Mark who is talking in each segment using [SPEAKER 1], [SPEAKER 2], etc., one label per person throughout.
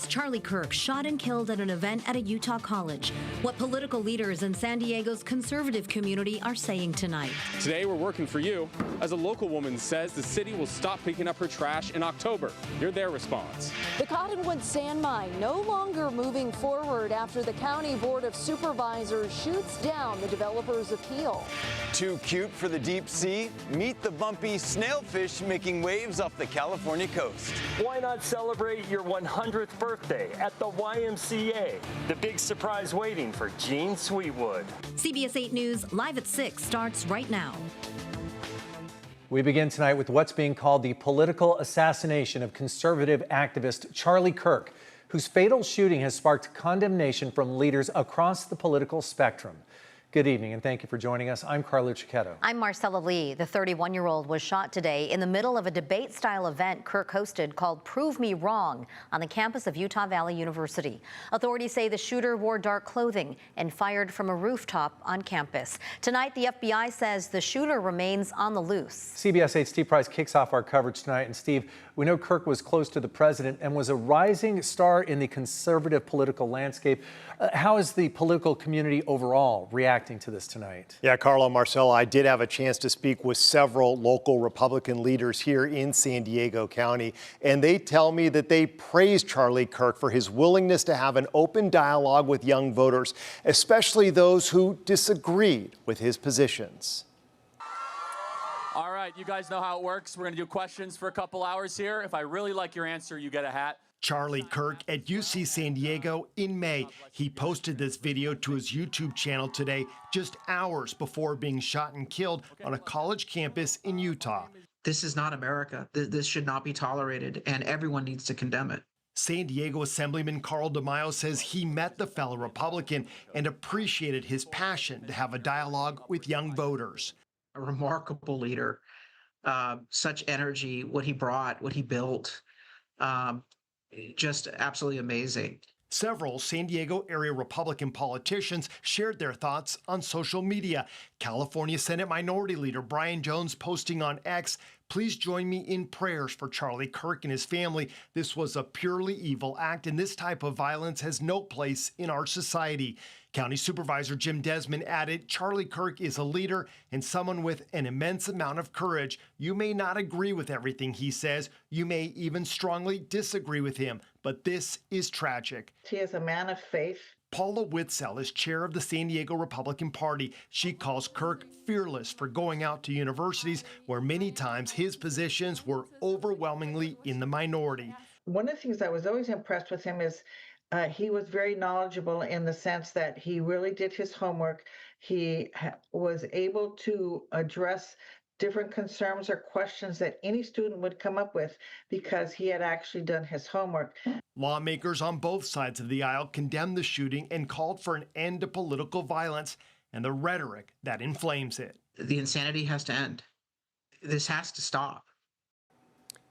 [SPEAKER 1] activist Charlie Kirk shot and killed at an event at a Utah college. What political leaders in San Diego's conservative community are saying tonight.
[SPEAKER 2] Today we're working for you. As a local woman says, the city will stop picking up her trash in October. Hear their response.
[SPEAKER 3] The Cottonwood Sandmine no longer moving forward after the County Board of Supervisors shoots down the developer's appeal.
[SPEAKER 4] Too cute for the deep sea? Meet the bumpy snailfish making waves off the California coast.
[SPEAKER 5] Why not celebrate your 100th birthday at the YMCA? The big surprise waiting for Gene Sweetwood.
[SPEAKER 1] CBS 8 News live at 6 starts right now.
[SPEAKER 6] We begin tonight with what's being called the political assassination of conservative activist Charlie Kirk, whose fatal shooting has sparked condemnation from leaders across the political spectrum. Good evening, and thank you for joining us. I'm Carlo Cicchetto.
[SPEAKER 7] I'm Marcella Lee. The 31-year-old was shot today in the middle of a debate-style event Kirk hosted called Prove Me Wrong on the campus of Utah Valley University. Authorities say the shooter wore dark clothing and fired from a rooftop on campus. Tonight, the FBI says the shooter remains on the loose.
[SPEAKER 6] CBS 8's Steve Price kicks off our coverage tonight. And Steve, we know Kirk was close to the president and was a rising star in the conservative political landscape. How is the political community overall reacting to this tonight?
[SPEAKER 8] Yeah, Carlo, Marcella, I did have a chance to speak with several local Republican leaders here in San Diego County, and they tell me that they praise Charlie Kirk for his willingness to have an open dialogue with young voters, especially those who disagreed with his positions.
[SPEAKER 9] All right, you guys know how it works. We're going to do questions for a couple hours here. If I really like your answer, you get a hat.
[SPEAKER 8] Charlie Kirk at UC San Diego in May. He posted this video to his YouTube channel today, just hours before being shot and killed on a college campus in Utah.
[SPEAKER 10] This is not America. This should not be tolerated, and everyone needs to condemn it.
[SPEAKER 8] San Diego Assemblyman Carl DeMaio says he met the fellow Republican and appreciated his passion to have a dialogue with young voters.
[SPEAKER 10] A remarkable leader, such energy, what he brought, what he built. Just absolutely amazing.
[SPEAKER 8] Several San Diego area Republican politicians shared their thoughts on social media. California Senate Minority Leader Brian Jones posting on X, "Please join me in prayers for Charlie Kirk and his family. This was a purely evil act, and this type of violence has no place in our society." County Supervisor Jim Desmond added, "Charlie Kirk is a leader and someone with an immense amount of courage. You may not agree with everything he says. You may even strongly disagree with him, but this is tragic."
[SPEAKER 11] He is a man of faith.
[SPEAKER 8] Paula Witzel is chair of the San Diego Republican Party. She calls Kirk fearless for going out to universities where many times his positions were overwhelmingly in the minority.
[SPEAKER 11] One of the things I was always impressed with him is he was very knowledgeable in the sense that he really did his homework. He was able to address different concerns or questions that any student would come up with because he had actually done his homework.
[SPEAKER 8] Lawmakers on both sides of the aisle condemned the shooting and called for an end to political violence and the rhetoric that inflames it.
[SPEAKER 10] The insanity has to end. This has to stop.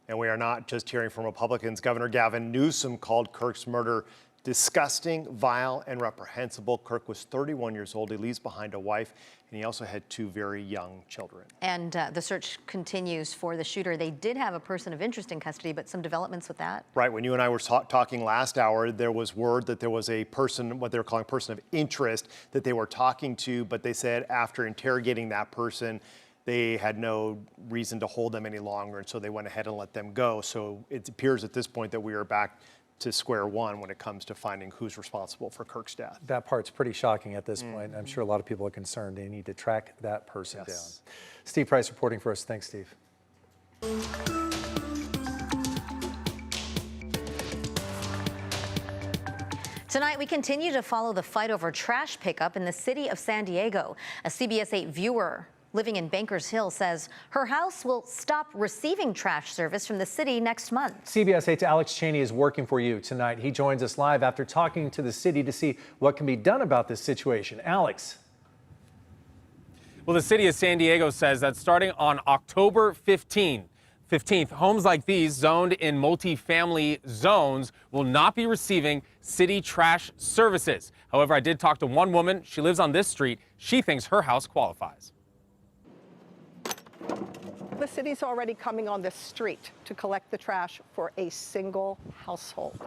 [SPEAKER 8] And we are not just hearing from Republicans. Governor Gavin Newsom called Kirk's murder disgusting, vile, and reprehensible. Kirk was 31 years old. He leaves behind a wife, and he also had two very young children.
[SPEAKER 7] And the search continues for the shooter. They did have a person of interest in custody, but some developments with that?
[SPEAKER 8] Right. When you and I were talking last hour, there was word that there was a person, what they were calling person of interest, that they were talking to, but they said after interrogating that person, they had no reason to hold them any longer, and so they went ahead and let them go. So it appears at this point that we are back to square one when it comes to finding who's responsible for Kirk's death.
[SPEAKER 6] That part's pretty shocking at this point. I'm sure a lot of people are concerned. They need to track that person down. Steve Price reporting for us. Thanks, Steve.
[SPEAKER 7] Tonight, we continue to follow the fight over trash pickup in the city of San Diego. A CBS 8 viewer living in Bankers Hill says her house will stop receiving trash service from the city next month.
[SPEAKER 6] CBS 8's Alex Cheney is working for you tonight. He joins us live after talking to the city to see what can be done about this situation. Alex.
[SPEAKER 2] Well, the city of San Diego says that starting on October 15th, homes like these zoned in multi-family zones will not be receiving city trash services. However, I did talk to one woman. She lives on this street. She thinks her house qualifies.
[SPEAKER 12] The city's already coming on this street to collect the trash for a single household.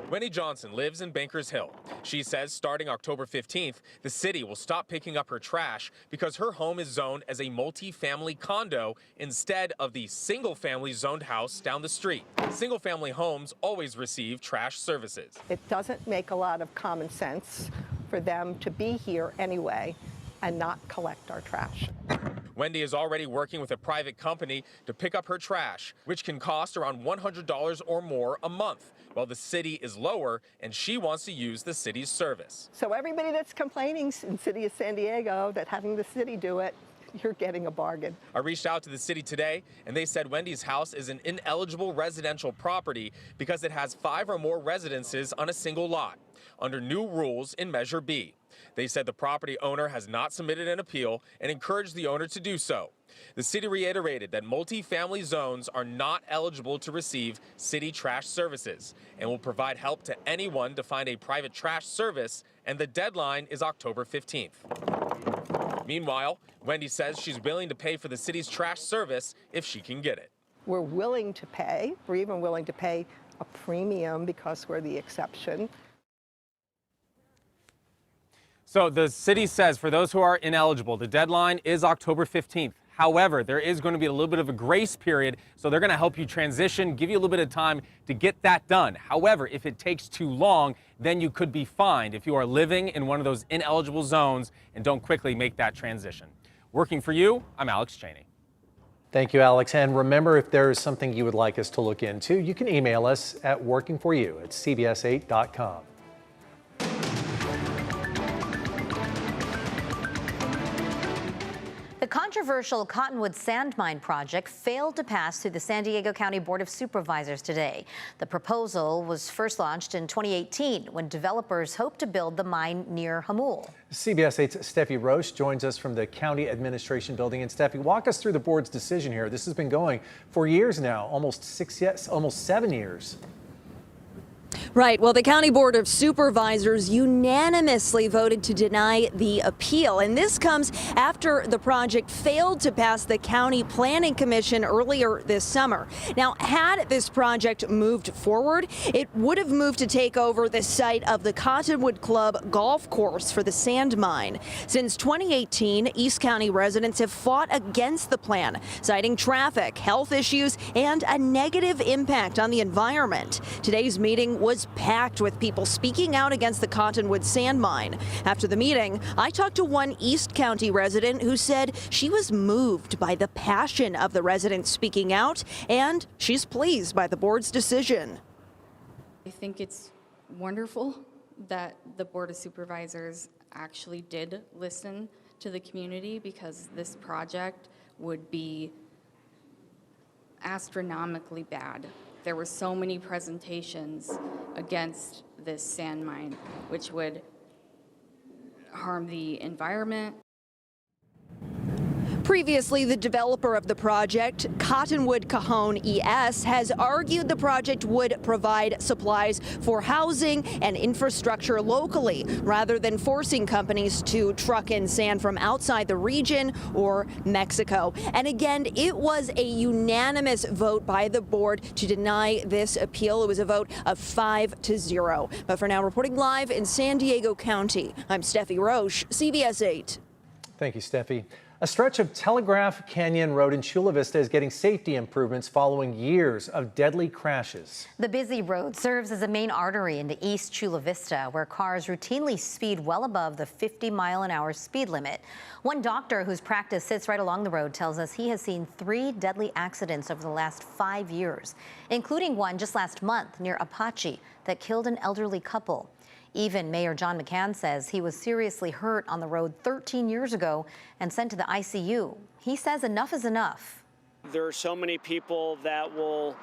[SPEAKER 2] Wendy Johnson lives in Bankers Hill. She says starting October 15th, the city will stop picking up her trash because her home is zoned as a multi-family condo instead of the single-family zoned house down the street. Single-family homes always receive trash services.
[SPEAKER 12] It doesn't make a lot of common sense for them to be here anyway and not collect our trash.
[SPEAKER 2] Wendy is already working with a private company to pick up her trash, which can cost around $100 or more a month, while the city is lower and she wants to use the city's service.
[SPEAKER 12] So everybody that's complaining in the city of San Diego that having the city do it, you're getting a bargain.
[SPEAKER 2] I reached out to the city today, and they said Wendy's house is an ineligible residential property because it has 5 or more residences on a single lot, under new rules in Measure B. They said the property owner has not submitted an appeal and encouraged the owner to do so. The city reiterated that multi-family zones are not eligible to receive city trash services and will provide help to anyone to find a private trash service, and the deadline is October 15th. Meanwhile, Wendy says she's willing to pay for the city's trash service if she can get it.
[SPEAKER 12] We're willing to pay. We're even willing to pay a premium because we're the exception.
[SPEAKER 2] So the city says for those who are ineligible, the deadline is October 15th. However, there is going to be a little bit of a grace period, so they're going to help you transition, give you a little bit of time to get that done. However, if it takes too long, then you could be fined if you are living in one of those ineligible zones and don't quickly make that transition. Working for you, I'm Alex Cheney.
[SPEAKER 6] Thank you, Alex. And remember, if there is something you would like us to look into, you can email us at workingforyou@cbs8.com.
[SPEAKER 7] The controversial Cottonwood Sandmine project failed to pass through the San Diego County Board of Supervisors today. The proposal was first launched in 2018 when developers hoped to build the mine near Hamul.
[SPEAKER 6] CBS 8's Steffi Roche joins us from the County Administration Building. And Steffi, walk us through the board's decision here. This has been going for years now, almost 7 years.
[SPEAKER 13] Right. Well, the County Board of Supervisors unanimously voted to deny the appeal. And this comes after the project failed to pass the County Planning Commission earlier this summer. Now, had this project moved forward, it would have moved to take over the site of the Cottonwood Club golf course for the Sandmine. Since 2018, East County residents have fought against the plan, citing traffic, health issues, and a negative impact on the environment. Today's meeting was packed with people speaking out against the Cottonwood Sandmine. After the meeting, I talked to one East County resident who said she was moved by the passion of the residents speaking out, and she's pleased by the board's decision.
[SPEAKER 14] I think it's wonderful that the Board of Supervisors actually did listen to the community, because this project would be astronomically bad. There were so many presentations against this sand mine, which would harm the environment.
[SPEAKER 13] Previously, the developer of the project, Cottonwood Cajon ES, has argued the project would provide supplies for housing and infrastructure locally, rather than forcing companies to truck in sand from outside the region or Mexico. And again, it was a unanimous vote by the board to deny this appeal. It was a vote of 5-0. But for now, reporting live in San Diego County, I'm Steffi Roche, CBS 8.
[SPEAKER 6] Thank you, Steffi. A stretch of Telegraph Canyon Road in Chula Vista is getting safety improvements following years of deadly crashes.
[SPEAKER 7] The busy road serves as a main artery into East Chula Vista, where cars routinely speed well above the 50-mile-an-hour speed limit. One doctor whose practice sits right along the road tells us he has seen 3 deadly accidents over the last 5 years, including one just last month near Apache that killed an elderly couple. Even Mayor John McCann says he was seriously hurt on the road 13 years ago and sent to the ICU. He says enough is enough.
[SPEAKER 15] There are so many people that will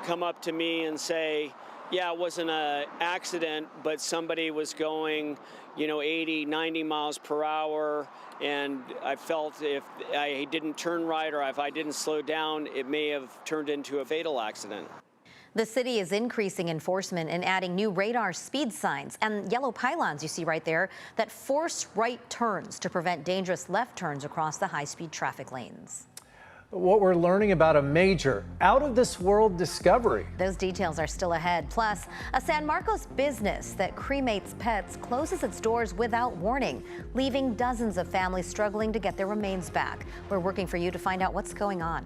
[SPEAKER 15] come up to me and say, yeah, it wasn't an accident, but somebody was going, 80, 90 miles per hour, and I felt if I didn't turn right or if I didn't slow down, it may have turned into a fatal accident.
[SPEAKER 7] The city is increasing enforcement and adding new radar speed signs and yellow pylons you see right there that force right turns to prevent dangerous left turns across the high-speed traffic lanes.
[SPEAKER 6] what we're learning about a major out-of-this-world discovery.
[SPEAKER 7] Those details are still ahead. Plus, a San Marcos business that cremates pets closes its doors without warning, leaving dozens of families struggling to get their remains back. We're working for you to find out what's going on.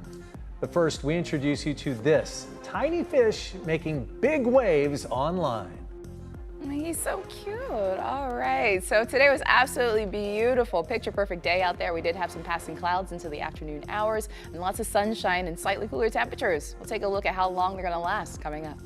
[SPEAKER 6] But first, we introduce you to this tiny fish making big waves online.
[SPEAKER 16] He's so cute. All right, so today was absolutely beautiful. Picture perfect day out there. We did have some passing clouds into the afternoon hours and lots of sunshine and slightly cooler temperatures. We'll take a look at how long they're going to last coming up.